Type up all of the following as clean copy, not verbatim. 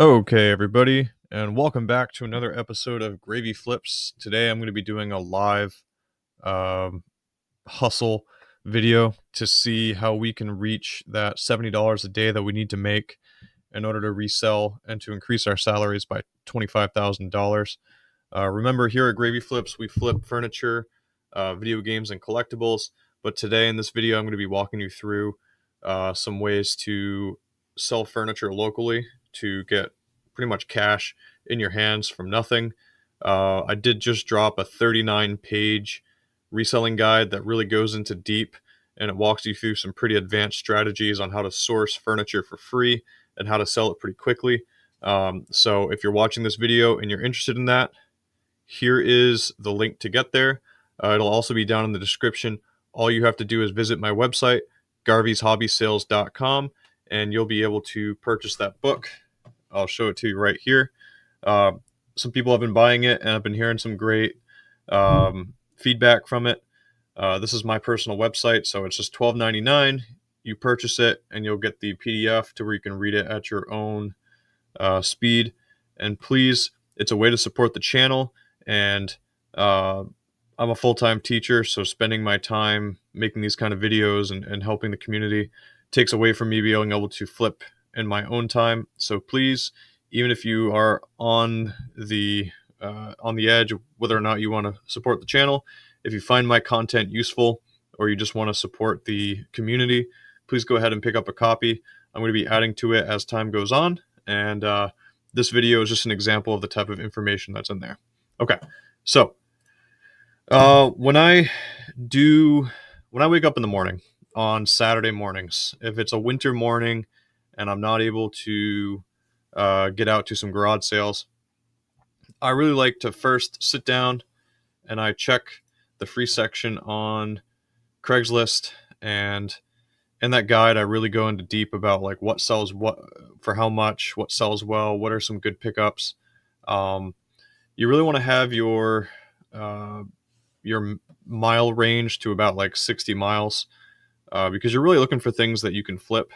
Okay, everybody, and welcome back to another episode of Gravy Flips. Today I'm going to be doing a live um, hustle video to see how we can reach that $70 a day that we need to make in order to resell and to increase our salaries by $25,000. Remember, here at Gravy Flips, we flip furniture, video games, and collectibles. But today in this video, I'm going to be walking you through some ways to sell furniture locally to get pretty much cash in your hands from nothing. I did just drop a 39-page reselling guide that really goes into deep, and it walks you through some pretty advanced strategies on how to source furniture for free and how to sell it pretty quickly. So if you're watching this video and you're interested in that, here is the link to get there. It'll also be down in the description. All you have to do is visit my website, garveyshobby.com, and you'll be able to purchase that book. I'll show it to you right here. Uh, some people have been buying it, and I've been hearing some great feedback from it. This is my personal website, so it's just $12.99. You purchase it, and you'll get the PDF to where you can read it at your own speed. And please, it's a way to support the channel. And I'm a full-time teacher, so spending my time making these kind of videos and helping the community takes away from me being able to flip in my own time. So please, even if you are on the edge of whether or not you want to support the channel, if you find my content useful or you just want to support the community, please go ahead and pick up a copy. I'm going to be adding to it as time goes on, and this video is just an example of the type of information that's in there. Okay, so when I wake up in the morning on Saturday mornings, if it's a winter morning and I'm not able to get out to some garage sales, I really like to first sit down and I check the free section on Craigslist, and in that guide I really go into deep about like what sells what for how much, what sells well, what are some good pickups. You really want to have your mile range to about like 60 miles because you're really looking for things that you can flip.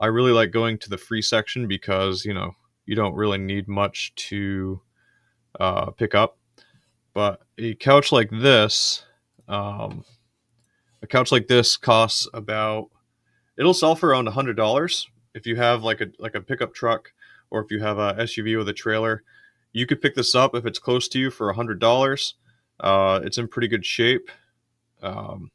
I really like going to the free section because you don't really need much to pick up. But a couch like this, costs about, it'll sell for around $100 if you have like a pickup truck, or if you have a SUV with a trailer. You could pick this up if it's close to you for $100. It's in pretty good shape.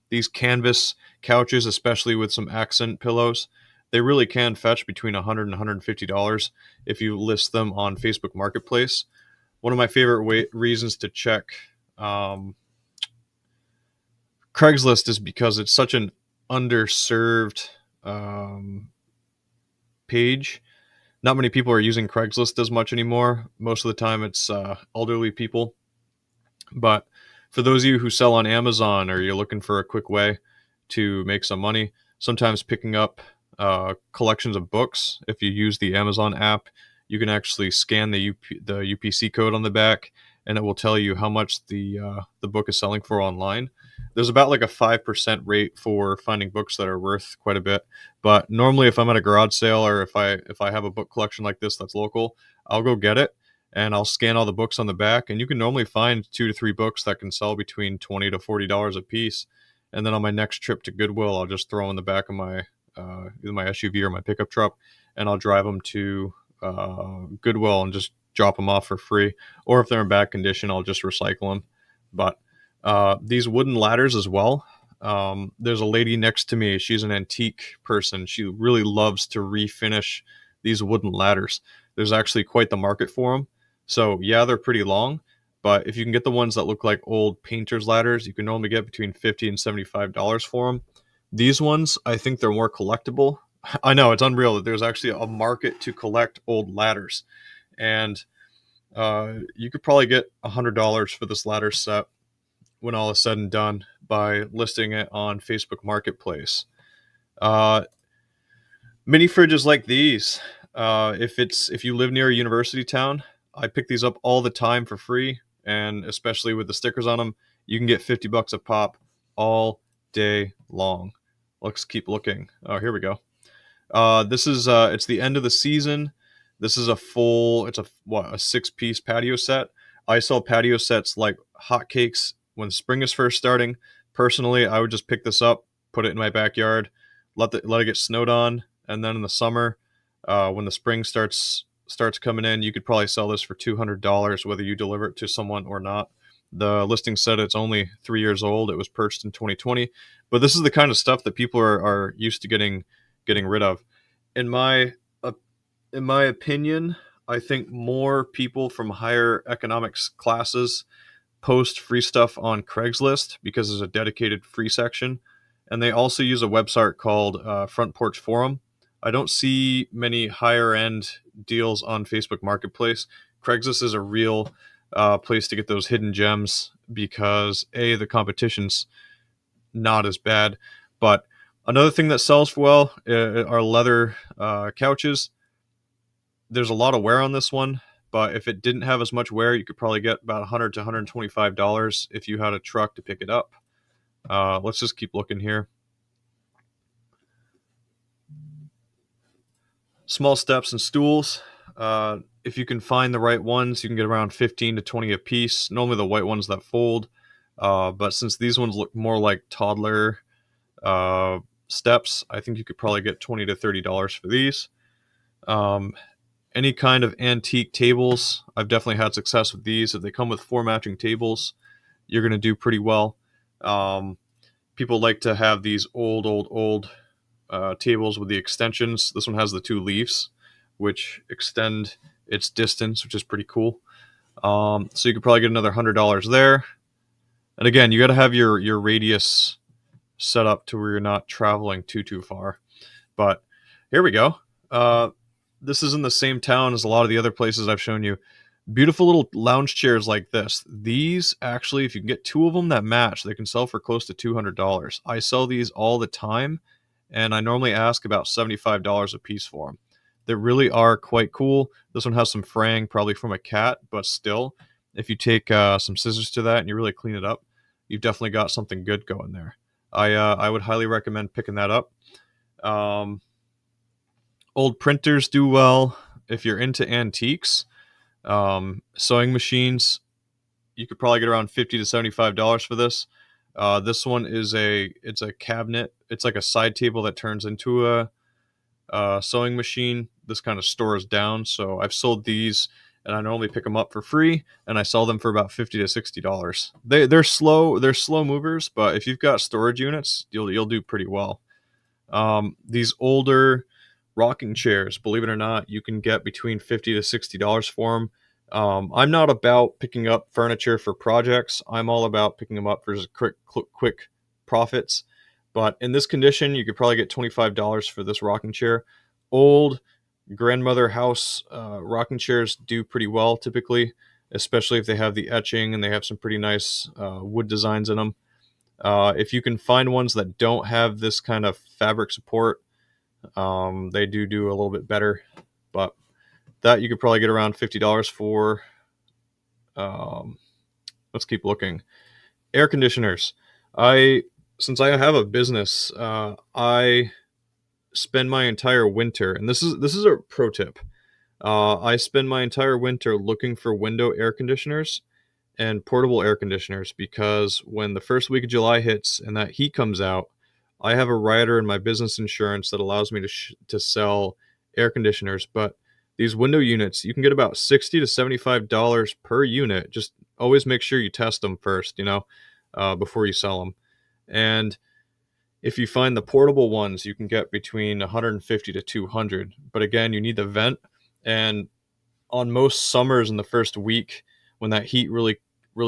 These canvas couches, especially with some accent pillows, they really can fetch between $100 and $150 if you list them on Facebook Marketplace. One of my favorite reasons to check Craigslist is because it's such an underserved page. Not many people are using Craigslist as much anymore. Most of the time it's elderly people. But for those of you who sell on Amazon, or you're looking for a quick way to make some money, sometimes picking up collections of books, if you use the Amazon app, you can actually scan the UPC code on the back, and it will tell you how much the book is selling for online. There's about like a 5% rate for finding books that are worth quite a bit. But normally, if I'm at a garage sale, or if I have a book collection like this that's local, I'll go get it and I'll scan all the books on the back, and you can normally find 2 to 3 books that can sell between $20 to $40 a piece. And then on my next trip to Goodwill, I'll just throw in the back of my either my SUV or my pickup truck, and I'll drive them to Goodwill and just drop them off for free. Or if they're in bad condition, I'll just recycle them. But these wooden ladders as well. There's a lady next to me. She's an antique person. She really loves to refinish these wooden ladders. There's actually quite the market for them. So yeah, they're pretty long, but if you can get the ones that look like old painter's ladders, you can normally get between $50 and $75 for them. These ones, I think they're more collectible. I know, it's unreal that there's actually a market to collect old ladders. And you could probably get $100 for this ladder set when all is said and done by listing it on Facebook Marketplace. Mini fridges like these, if you live near a university town, I pick these up all the time for free, and especially with the stickers on them, you can get $50 a pop all day long. Let's keep looking. Oh, here we go. This is it's the end of the season. This is a full, it's a 6-piece patio set. I sell patio sets like hotcakes when spring is first starting. Personally, I would just pick this up, put it in my backyard, let it get snowed on, and then in the summer, when the spring starts coming in, you could probably sell this for $200 whether you deliver it to someone or not. The listing said it's only 3 years old. It was purchased in 2020, but this is the kind of stuff that people are used to getting rid of. In my uh, in my opinion, I think more people from higher economics classes post free stuff on Craigslist because there's a dedicated free section, and they also use a website called Front Porch Forum. I don't see many higher end deals on Facebook Marketplace. Craigslist is a real place to get those hidden gems because the competition's not as bad. But another thing that sells well are leather couches. There's a lot of wear on this one, but if it didn't have as much wear, you could probably get about $100 to $125 if you had a truck to pick it up. Let's just keep looking here. Small steps and stools. If you can find the right ones, you can get around 15 to 20 a piece. Normally the white ones that fold, but since these ones look more like toddler steps, I think you could probably get $20 to $30 for these. Any kind of antique tables, I've definitely had success with these. If they come with 4 matching tables, you're going to do pretty well. People like to have these old tables with the extensions. This one has the 2 leaves, which extend its distance, which is pretty cool. So you could probably get another $100 there. And again, you got to have your radius set up to where you're not traveling too far. But here we go. This is in the same town as a lot of the other places I've shown you. Beautiful little lounge chairs like this. These actually, if you can get 2 of them that match, they can sell for close to $200. I sell these all the time, and I normally ask about $75 a piece for them. They really are quite cool. This one has some fraying, probably from a cat, but still, if you take some scissors to that and you really clean it up, you've definitely got something good going there. I would highly recommend picking that up. Old printers do well if you're into antiques. Sewing machines, you could probably get around $50 to $75 for this. This one is it's a cabinet. It's like a side table that turns into a sewing machine. This kind of stores down. So I've sold these, and I normally pick them up for free, and I sell them for about $50 to $60. They're slow movers, but if you've got storage units, you'll do pretty well. These older rocking chairs, believe it or not, you can get between $50 to $60 for them. I'm not about picking up furniture for projects. I'm all about picking them up for just quick profits. But in this condition, you could probably get $25 for this rocking chair. Old grandmother house rocking chairs do pretty well typically, especially if they have the etching and they have some pretty nice wood designs in them. If you can find ones that don't have this kind of fabric support, they do a little bit better, but that you could probably get around $50 for. Let's keep looking. Air conditioners. Since I have a business, I spend my entire winter, and this is a pro tip. I spend my entire winter looking for window air conditioners and portable air conditioners because when the first week of July hits and that heat comes out, I have a rider in my business insurance that allows me to sell air conditioners. But these window units, you can get about $60 to $75 per unit. Just always make sure you test them first, before you sell them. And if you find the portable ones, you can get between 150 to 200. But again, you need the vent. And on most summers in the first week, when that heat really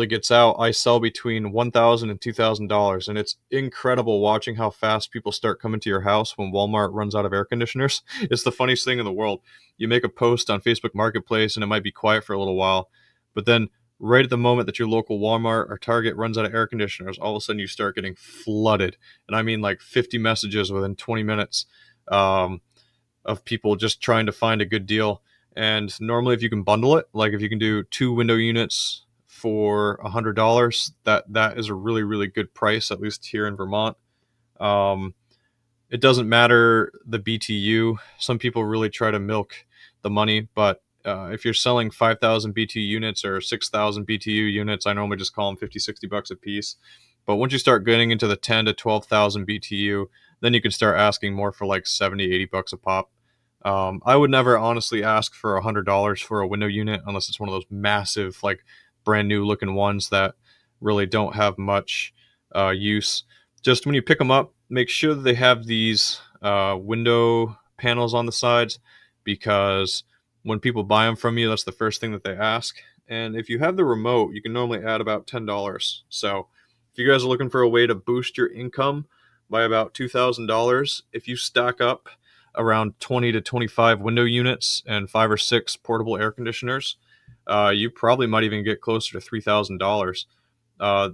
gets out, I sell between $1,000 and $2,000, and it's incredible watching how fast people start coming to your house when Walmart runs out of air conditioners. It's the funniest thing in the world. You make a post on Facebook Marketplace, and it might be quiet for a little while, but then right at the moment that your local Walmart or Target runs out of air conditioners, all of a sudden you start getting flooded, and I mean like 50 messages within 20 minutes of people just trying to find a good deal. And normally, if you can bundle it, like if you can do 2 window units for $100, that is a really good price, at least here in Vermont. It doesn't matter the BTU. Some people really try to milk the money. But if you're selling 5,000 BTU units or 6,000 BTU units, I normally just call them 50, $60 a piece. But once you start getting into the 10 to 12,000 BTU, then you can start asking more for like 70, $80 a pop. I would never honestly ask for $100 for a window unit unless it's one of those massive, like brand new looking ones that really don't have much use. Just when you pick them up, make sure that they have these window panels on the sides, because when people buy them from you, that's the first thing that they ask. And if you have the remote, you can normally add about $10. So if you guys are looking for a way to boost your income by about $2,000, if you stack up around 20 to 25 window units and 5 or 6 portable air conditioners, you probably might even get closer to $3,000. Uh,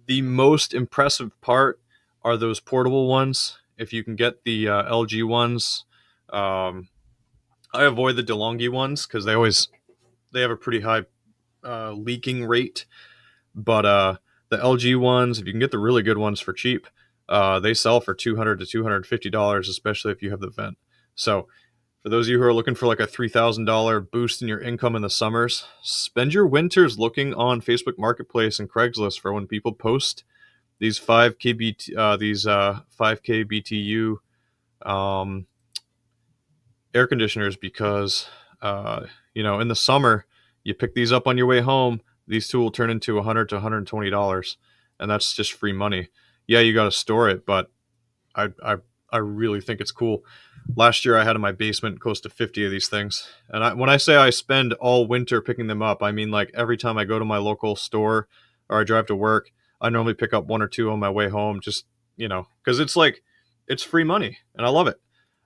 the most impressive part are those portable ones. If you can get the LG ones, um, I avoid the DeLonghi ones because they have a pretty high leaking rate. But the LG ones, if you can get the really good ones for cheap, they sell for $200 to $250, especially if you have the vent. So for those of you who are looking for like a $3,000 boost in your income in the summers, spend your winters looking on Facebook Marketplace and Craigslist for when people post these 5K BTU um, air conditioners, because in the summer you pick these up on your way home. These two will turn into $100 to $120, and that's just free money. Yeah, you got to store it, but I, I I really think it's cool. Last year I had in my basement close to 50 of these things. And when I say I spend all winter picking them up, I mean like every time I go to my local store or I drive to work, I normally pick up one or two on my way home, just, cuz it's like it's free money and I love it.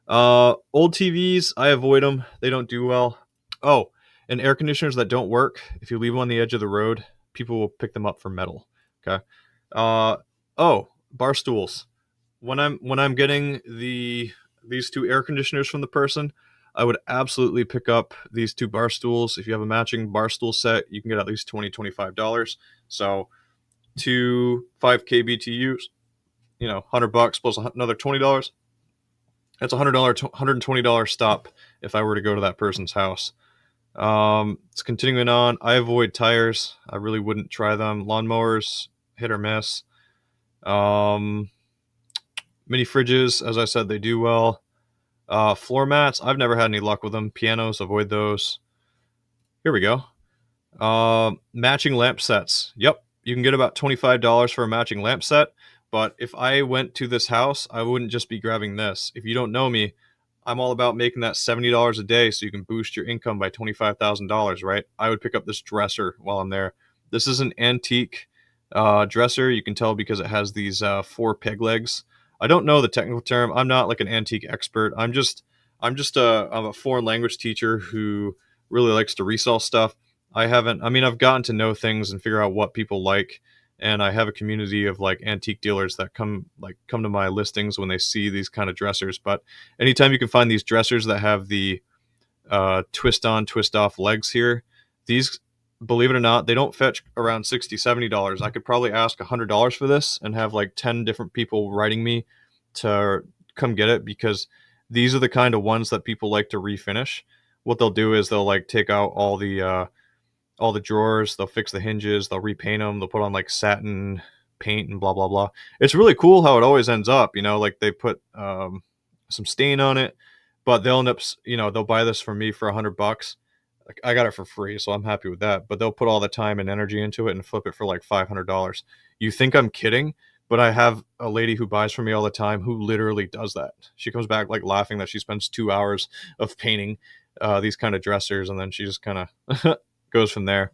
Old TVs, I avoid them. They don't do well. Oh, and air conditioners that don't work, if you leave them on the edge of the road, people will pick them up for metal. Okay. Uh bar stools. When I'm getting these two air conditioners from the person, I would absolutely pick up these two bar stools. If you have a matching bar stool set, you can get at least $20-$25. So two 5K BTUs, $100 plus another $20. That's $100, $120 stop if I were to go to that person's house. It's continuing on. I avoid tires. I really wouldn't try them. Lawnmowers, hit or miss. Um, Mini fridges, as I said, they do well. Floor mats, I've never had any luck with them. Pianos, avoid those. Here we go. Matching lamp sets. Yep, you can get about $25 for a matching lamp set. But if I went to this house, I wouldn't just be grabbing this. If you don't know me, I'm all about making that $70 a day so you can boost your income by $25,000, right? I would pick up this dresser while I'm there. This is an antique dresser. You can tell because it has these 4 peg legs. I don't know the technical term. I'm not like an antique expert. I'm a foreign language teacher who really likes to resell stuff. I've gotten to know things and figure out what people like, and I have a community of like antique dealers that come to my listings when they see these kind of dressers. But anytime you can find these dressers that have the twist on, twist off legs here, these, believe it or not, they don't fetch around $60-$70. I could probably ask $100 for this and have like 10 different people writing me to come get it, because these are the kind of ones that people like to refinish. What they'll do is they'll like take out all the drawers, they'll fix the hinges, they'll repaint them, they'll put on like satin paint and blah blah blah. It's really cool how it always ends up, like they put some stain on it, but they'll end up, they'll buy this from me for $100. Like, I got it for free, so I'm happy with that. But they'll put all the time and energy into it and flip it for like $500. You think I'm kidding? But I have a lady who buys from me all the time who literally does that. She comes back like laughing that she spends 2 hours of painting these kind of dressers, and then she just kind of goes from there.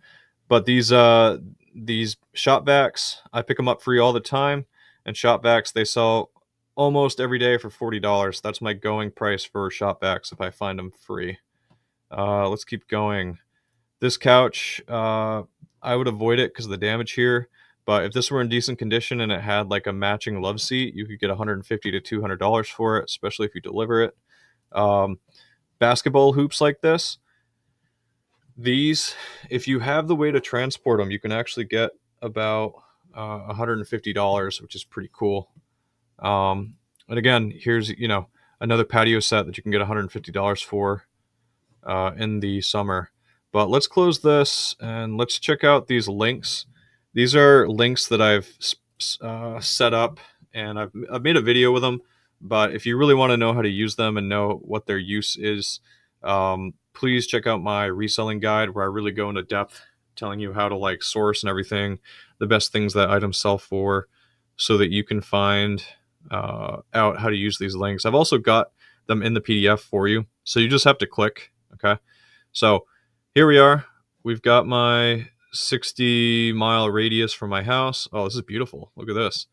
But these shop vacs, I pick them up free all the time, and shop vacs they sell almost every day for $40. That's my going price for shop vacs if I find them free. Let's keep going. This couch, I would avoid it because of the damage here. But if this were in decent condition and it had like a matching love seat, you could get $150 to $200 for it, especially if you deliver it. Basketball hoops like this, these, if you have the way to transport them, you can actually get about $150, which is pretty cool. And again, here's another patio set that you can get $150 for. in the summer. But let's close this and let's check out these links. These are links that I've set up, and I've made a video with them. But if you really want to know how to use them and know what their use is, please check out my reselling guide, where I really go into depth telling you how to like source and everything, the best things that items sell for, so that you can find out how to use these links. I've also got them in the PDF for you, so you just have to click. Okay, so here we are. We've got my 60-mile radius from my house. Oh, this is beautiful. Look at this.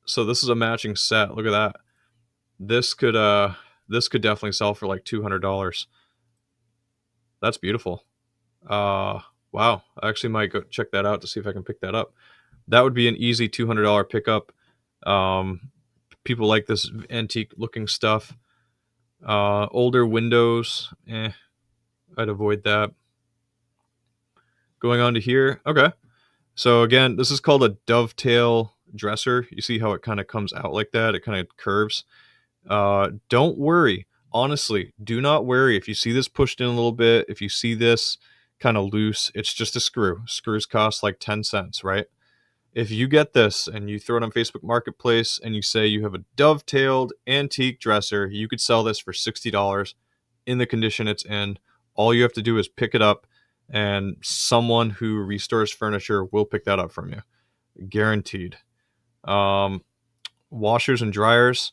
So this is a matching set. Look at that. This could definitely sell for like $200. That's beautiful. Wow. I actually might go check that out to see if I can pick that up. That would be an easy $200 pickup. People like this antique looking stuff. Older windows, I'd avoid that. Going on to here. Okay. So again, this is called a dovetail dresser. You see how it kind of comes out like that? It kind of curves. Don't worry. Honestly, do not worry if you see this pushed in a little bit. If you see this kind of loose, it's just a screw. Screws cost like 10 cents, right? If you get this and you throw it on Facebook Marketplace and you say you have a dovetailed antique dresser, you could sell this for $60 in the condition it's in. All you have to do is pick it up, and someone who restores furniture will pick that up from you. Guaranteed. Washers and dryers.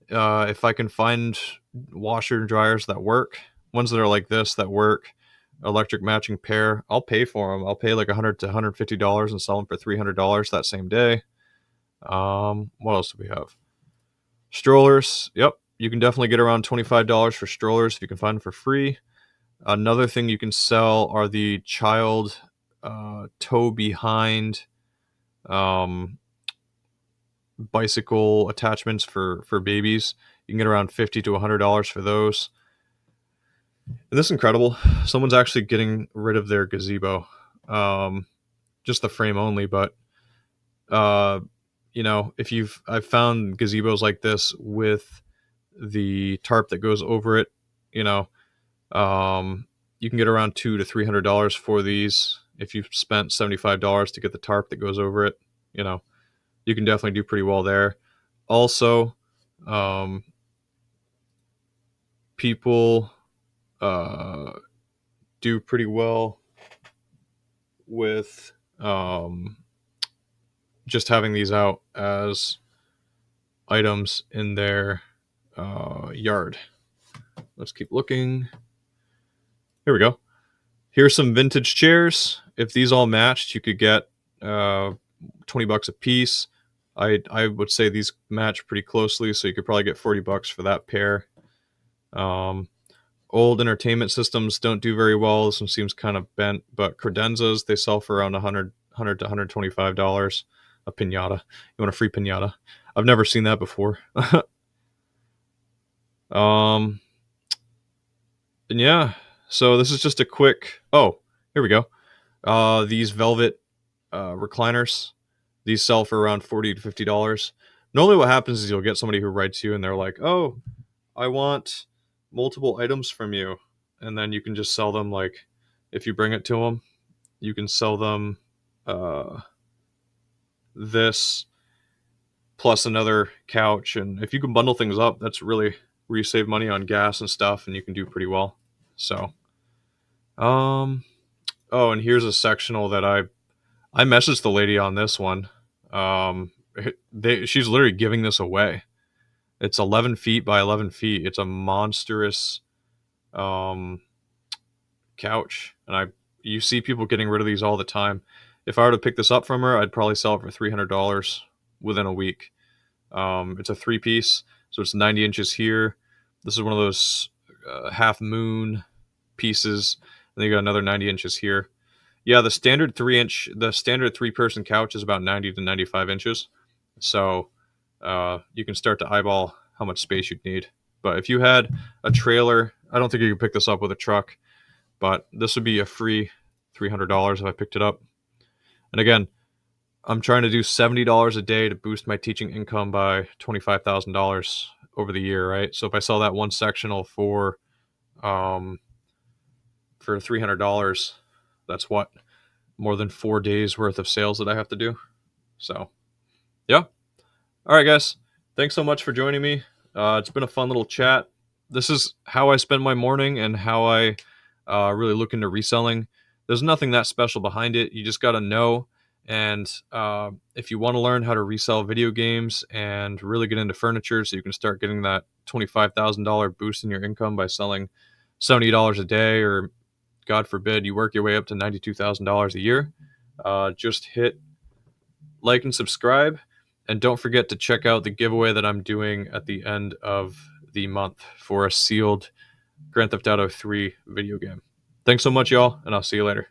If I can find washer and dryers that work, ones that are like this that work, electric matching pair, I'll pay for them. I'll pay like $100 to $150 and sell them for $300 that same day. What else do we have? Strollers. Yep, you can definitely get around $25 for strollers if you can find them for free. Another thing you can sell are the child tow behind bicycle attachments for babies. You can get around $50 to $100 for those. And this is incredible. Someone's actually getting rid of their gazebo, just the frame only. But I've found gazebos like this with the tarp that goes over it. You can get around $200 to $300 for these. If you've spent $75 to get the tarp that goes over it, you can definitely do pretty well there. Also, people do pretty well with just having these out as items in their yard. Let's keep looking. Here we go. Here's some vintage chairs. If these all matched, you could get $20 a piece. I would say these match pretty closely, so you could probably get $40 for that pair. Old entertainment systems don't do very well. This one seems kind of bent, but credenzas, they sell for around $100 to $125. A pinata. You want a free pinata? I've never seen that before. And yeah, so this is just a quick. Oh, here we go. These velvet recliners. These sell for around $40 to $50. Normally, what happens is you'll get somebody who writes you, and they're like, "Oh, I want multiple items from you," and then you can just sell them. Like, if you bring it to them, you can sell them this plus another couch, and if you can bundle things up, that's really where you save money on gas and stuff, and you can do pretty well. So, oh, and here's a sectional that I messaged the lady on this one. She's literally giving this away. It's 11 feet by 11 feet. It's a monstrous couch, and you see people getting rid of these all the time. If I were to pick this up from her, I'd probably sell it for $300 within a week. It's a 3-piece, so it's 90 inches here. This is one of those half moon pieces, and then you got another 90 inches here. Yeah, the standard 3-person couch is about 90 to 95 inches. So you can start to eyeball how much space you'd need. But if you had a trailer, I don't think you could pick this up with a truck, but this would be a free $300 if I picked it up. And again, I'm trying to do $70 a day to boost my teaching income by $25,000 over the year, right? So if I sell that one sectional for for $300. That's what, more than 4 days worth of sales that I have to do. So yeah. All right, guys. Thanks so much for joining me. It's been a fun little chat. This is how I spend my morning and how I really look into reselling. There's nothing that special behind it. You just got to know. And if you want to learn how to resell video games and really get into furniture so you can start getting that $25,000 boost in your income by selling $70 a day, or God forbid, you work your way up to $92,000 a year, just hit like and subscribe. And don't forget to check out the giveaway that I'm doing at the end of the month for a sealed Grand Theft Auto 3 video game. Thanks so much, y'all, and I'll see you later.